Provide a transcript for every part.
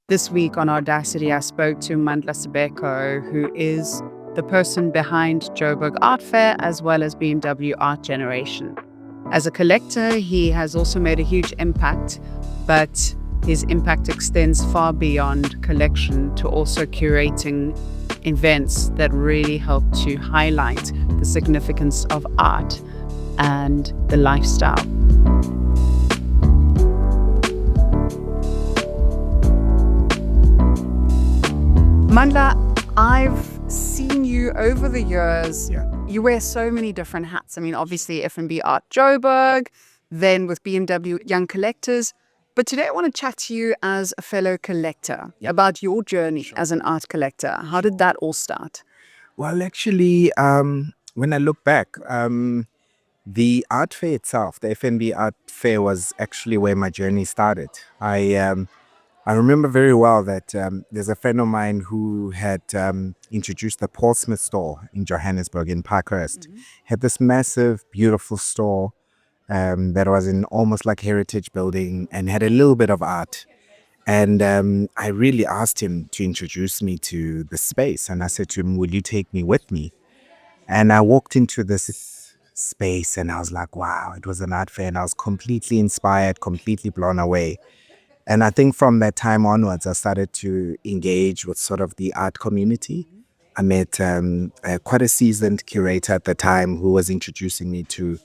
This week on ARTdacity, I spoke to Mandla Sibeko, who is the person behind Joburg Art Fair as well as BMW Art Generation. As a collector, he has also made a huge impact, but his impact extends far beyond collection to also curating events that really help to highlight the significance of art and the lifestyle. Mandla, I've seen you over the years. Yeah. You wear so many different hats. I mean, obviously F&B Art Joburg, then with BMW Young Collectors. But today I want to chat to you as a fellow collector about your journey as an art collector. How did that all start? Well, actually, when I look back, the art fair itself, the FNB Art Fair, was actually where my journey started. I remember very well that there's a friend of mine who had introduced the Paul Smith store in Johannesburg in Parkhurst. Had this massive, beautiful store that was in almost like heritage building and had a little bit of art. And I really asked him to introduce me to the space. And I said to him, "Will you take me with me?" And I walked into this space and I was like, wow, it was an art fair. And I was completely inspired, completely blown away. And I think from that time onwards, I started to engage with sort of the art community. I met quite a seasoned curator at the time who was introducing me to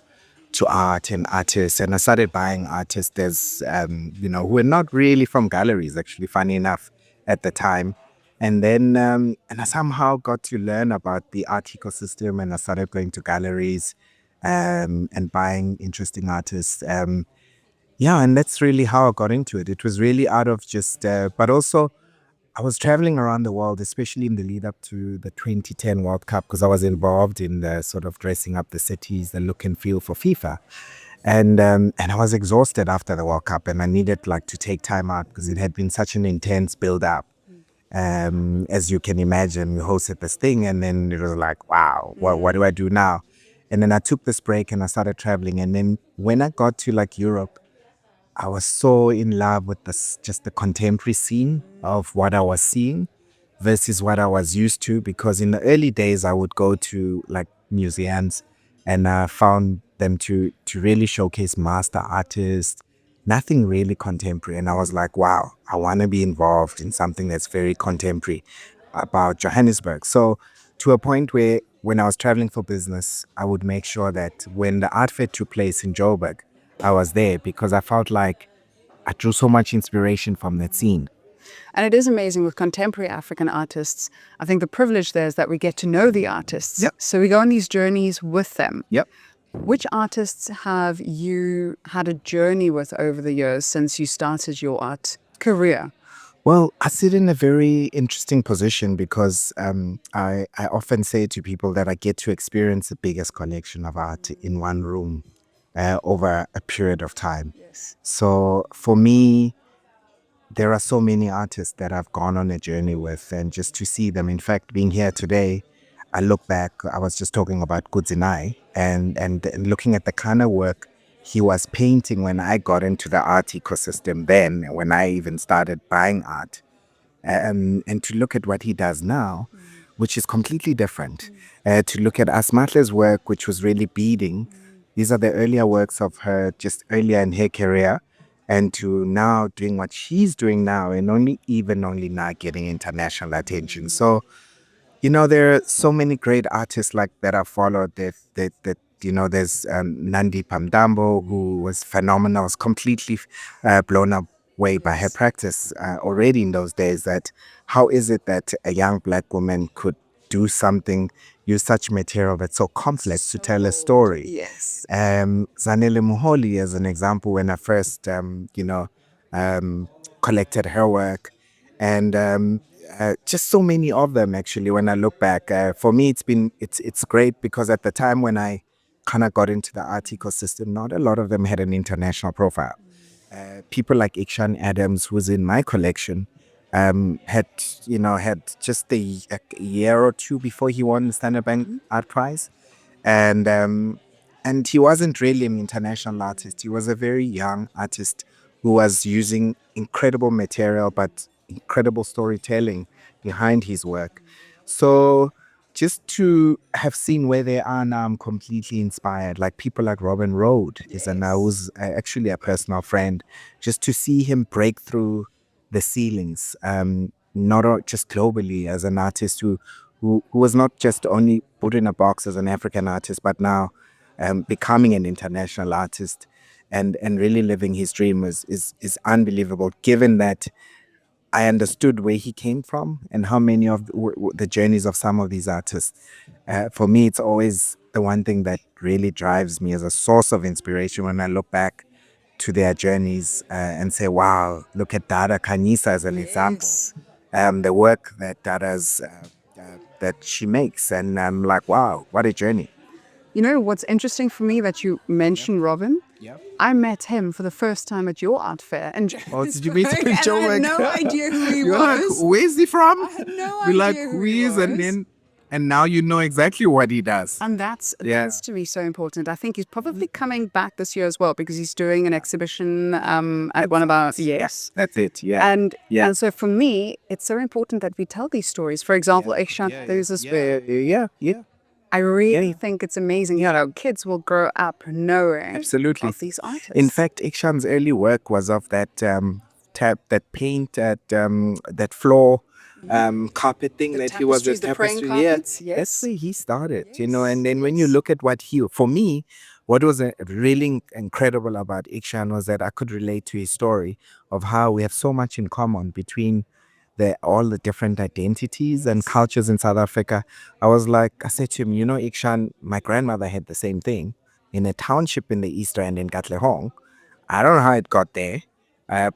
art and artists. And I started buying artists who were not really from galleries, actually, funny enough, at the time. And then and I somehow got to learn about the art ecosystem, and I started going to galleries and buying interesting artists. And that's really how I got into it. It was really out of but also I was traveling around the world, especially in the lead up to the 2010 World Cup, because I was involved in the sort of dressing up the cities, the look and feel for FIFA. And I was exhausted after the World Cup, and I needed like to take time out because it had been such an intense build up. As you can imagine, we hosted this thing, and then it was like, wow, what do I do now? And then I took this break and I started traveling. And then when I got to like Europe, I was so in love with just the contemporary scene of what I was seeing versus what I was used to. Because in the early days, I would go to like museums and I found them to really showcase master artists, nothing really contemporary. And I was like, wow, I want to be involved in something that's very contemporary about Johannesburg. So to a point where when I was traveling for business, I would make sure that when the art fair took place in Joburg, I was there because I felt like I drew so much inspiration from that scene. And it is amazing with contemporary African artists. I think the privilege there is that we get to know the artists. Yep. So we go on these journeys with them. Yep. Which artists have you had a journey with over the years since you started your art career? Well, I sit in a very interesting position because I often say to people that I get to experience the biggest collection of art in one room over a period of time. Yes. So for me, there are so many artists that I've gone on a journey with, and just to see them. In fact, being here today, I look back, I was just talking about Kudzinai and looking at the kind of work he was painting when I got into the art ecosystem then, when I even started buying art. And to look at what he does now, which is completely different. To look at Asmatle's work, which was really beading. These are the earlier works of her, just earlier in her career, and to now doing what she's doing now, and only now getting international attention. So, there are so many great artists like that I followed. There's Nandi Pamdambo, who was phenomenal, was completely blown away by her practice already in those days. That how is it that a young black woman could do something, use such material that's so complex to tell a story? Yes. Zanele Muholi, as an example, when I first, collected her work, and just so many of them actually. When I look back, for me, it's great because at the time when I kind of got into the art ecosystem, not a lot of them had an international profile. People like Ikshan Adams, who's in my collection, had just a year or two before he won the Standard Bank Art Prize, and he wasn't really an international artist. He was a very young artist who was using incredible material, but incredible storytelling behind his work. So just to have seen where they are now, I'm completely inspired. Like people like Robin Road is a now who's actually a personal friend. Just to see him break through the ceilings, not just globally as an artist who was not just only put in a box as an African artist, but now becoming an international artist and really living his dream is unbelievable. Given that I understood where he came from and how many of the journeys of some of these artists. For me, it's always the one thing that really drives me as a source of inspiration when I look back to their journeys and say, wow, look at Dada Kanisa as an example. The work that that she makes. And I'm like, wow, what a journey. You know what's interesting for me that you mentioned Robin? Yeah. I met him for the first time at your art fair, and Oh, did you meet him in Joburg? I had no idea who he You're like, was. where's he from? I had no You're like, idea who who he is? was. And now you know exactly what he does. And that's Yeah. to me so important. I think he's probably coming back this year as well because he's doing an exhibition at one of our That's it. Yeah. And so for me, it's so important that we tell these stories. For example, Ekshan, there's this. Yeah. I really think it's amazing. You know, kids will grow up knowing Absolutely. of these artists. In fact, Ikshan's early work was of that that paint, that floor carpet thing that he was tapestries, the praying tapestry. Yeah, carpets, yes. that's where he started, you know. And then when you look at what for me, what was really incredible about Ikshan was that I could relate to his story of how we have so much in common between all the different identities and cultures in South Africa. I said to him, you know, Ikshan, my grandmother had the same thing in a township in the East Rand in Katlehong. I don't know how it got there,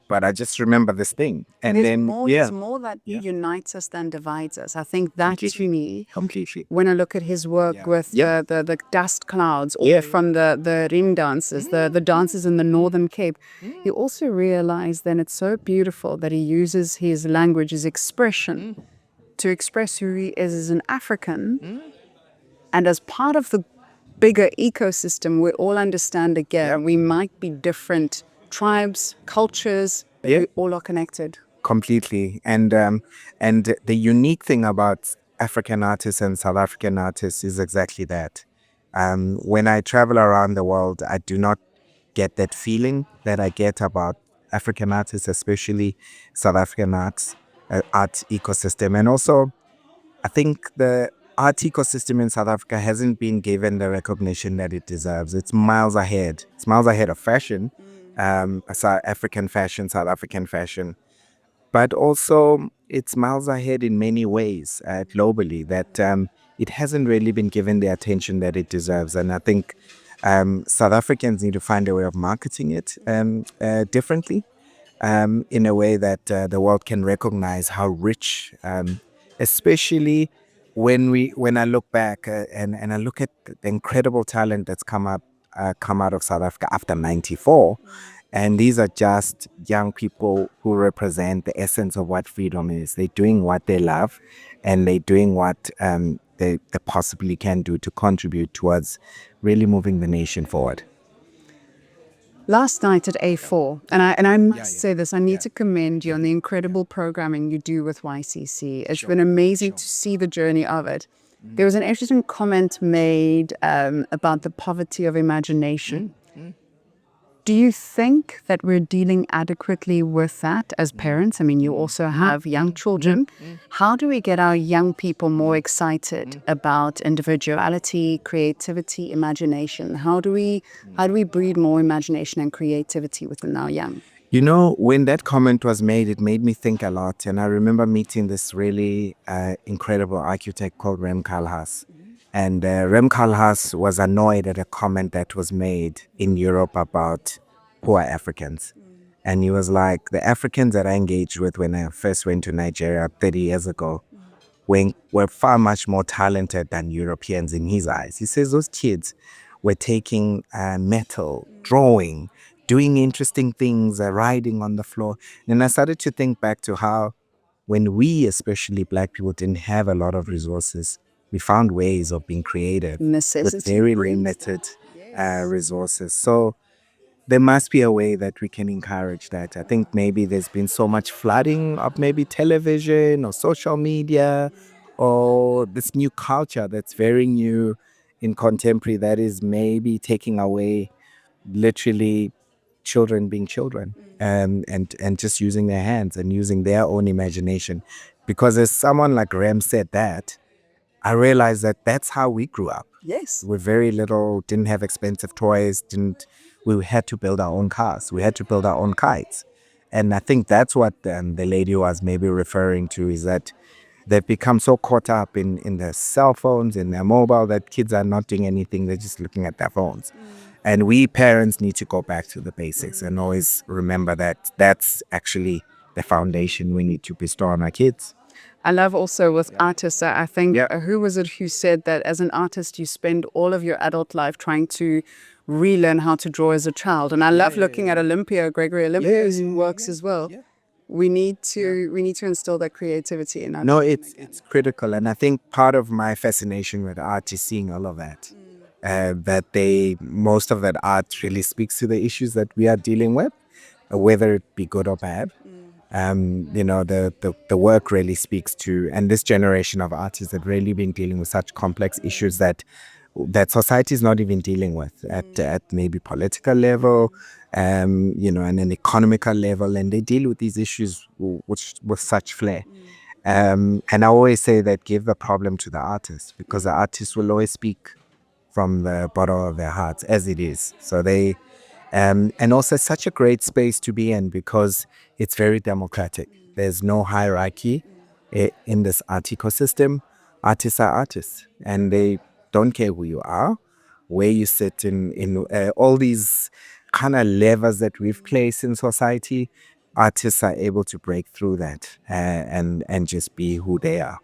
but I just remember this thing. And then, It's more that unites us than divides us. I think that to me, completely. when I look at his work with the dust clouds, or from the ring dances, the dances in the Northern Cape, you also realize then it's so beautiful that he uses his language, his expression, to express who he is as an African. And as part of the bigger ecosystem, we all understand again, we might be different tribes, cultures, but we all are connected. Completely. And the unique thing about African artists and South African artists is exactly that. When I travel around the world, I do not get that feeling that I get about African artists, especially South African art ecosystem. And also, I think the art ecosystem in South Africa hasn't been given the recognition that it deserves. It's miles ahead. It's miles ahead of fashion, South African fashion, South African fashion, but also it's miles ahead in many ways globally that it hasn't really been given the attention that it deserves. And I think South Africans need to find a way of marketing it differently, in a way that the world can recognize how rich, especially when I look back and I look at the incredible talent that's come out of South Africa after '94. And these are just young people who represent the essence of what freedom is. They're doing what they love, and they're doing what they possibly can do to contribute towards really moving the nation forward. Last night at A4, and I must say this, I need to commend you on the incredible programming you do with YCC. It's been amazing to see the journey of it. There was an interesting comment made about the poverty of imagination. Do you think that we're dealing adequately with that as parents? I mean, you also have young children. How do we get our young people more excited about individuality, creativity, imagination? How do we breed more imagination and creativity within our young? You know, when that comment was made, it made me think a lot. And I remember meeting this really incredible architect called Rem Koolhaas. And Rem Koolhaas was annoyed at a comment that was made in Europe about poor Africans. And he was like, the Africans that I engaged with when I first went to Nigeria 30 years ago were far much more talented than Europeans in his eyes. He says those kids were taking metal, drawing, doing interesting things, riding on the floor. And I started to think back to how when we, especially Black people, didn't have a lot of resources, we found ways of being creative with very limited resources. So there must be a way that we can encourage that. I think maybe there's been so much flooding of maybe television or social media or this new culture that's very new in contemporary that is maybe taking away literally children being children and just using their hands and using their own imagination. Because as someone like Rem said that, I realized that that's how we grew up. Yes. With very little, didn't have expensive toys, didn't we had to build our own cars. We had to build our own kites. And I think that's what the lady was maybe referring to, is that they've become so caught up in their cell phones, in their mobile, that kids are not doing anything. They're just looking at their phones. And we parents need to go back to the basics and always remember that that's actually the foundation we need to bestow on our kids. I love also with artists, I think, Yeah. who was it who said that as an artist, you spend all of your adult life trying to relearn how to draw as a child. And I love looking at Gregory Olympia's works as well. We need to instill that creativity in our No, children again. it's critical, and I think part of my fascination with art is seeing all of that. That most of that art really speaks to the issues that we are dealing with, whether it be good or bad. The work really speaks to, and this generation of artists have really been dealing with such complex issues that society is not even dealing with at maybe political level, and an economical level, and they deal with these issues with such flair. And I always say that give the problem to the artist, because the artist will always speak from the bottom of their hearts as it is. So and also it's such a great space to be in because it's very democratic. There's no hierarchy in this art ecosystem. Artists are artists, and they don't care who you are, where you sit in all these kind of levers that we've placed in society. Artists are able to break through that and just be who they are.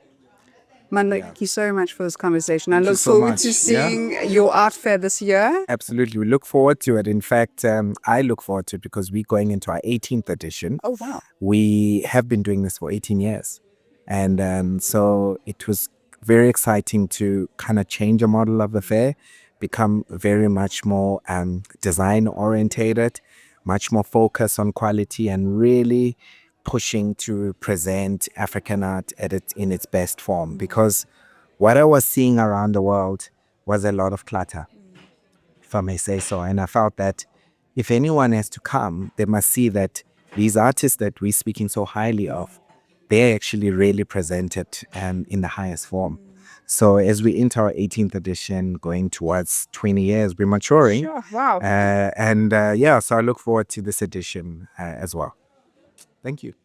Mandla, thank you so much for this conversation. I Thank you look so forward much. to Yeah. seeing your art fair this year. Absolutely. We look forward to it. In fact, I look forward to it because we're going into our 18th edition. Oh, wow. We have been doing this for 18 years. And so it was very exciting to kind of change a model of the fair, become very much more design orientated, much more focused on quality, and really pushing to present African art in its best form. Because what I was seeing around the world was a lot of clutter, if I may say so. And I felt that if anyone has to come, they must see that these artists that we're speaking so highly of, they're actually really presented in the highest form. So as we enter our 18th edition, going towards 20 years, we're maturing. Sure. Wow. So I look forward to this edition as well. Thank you.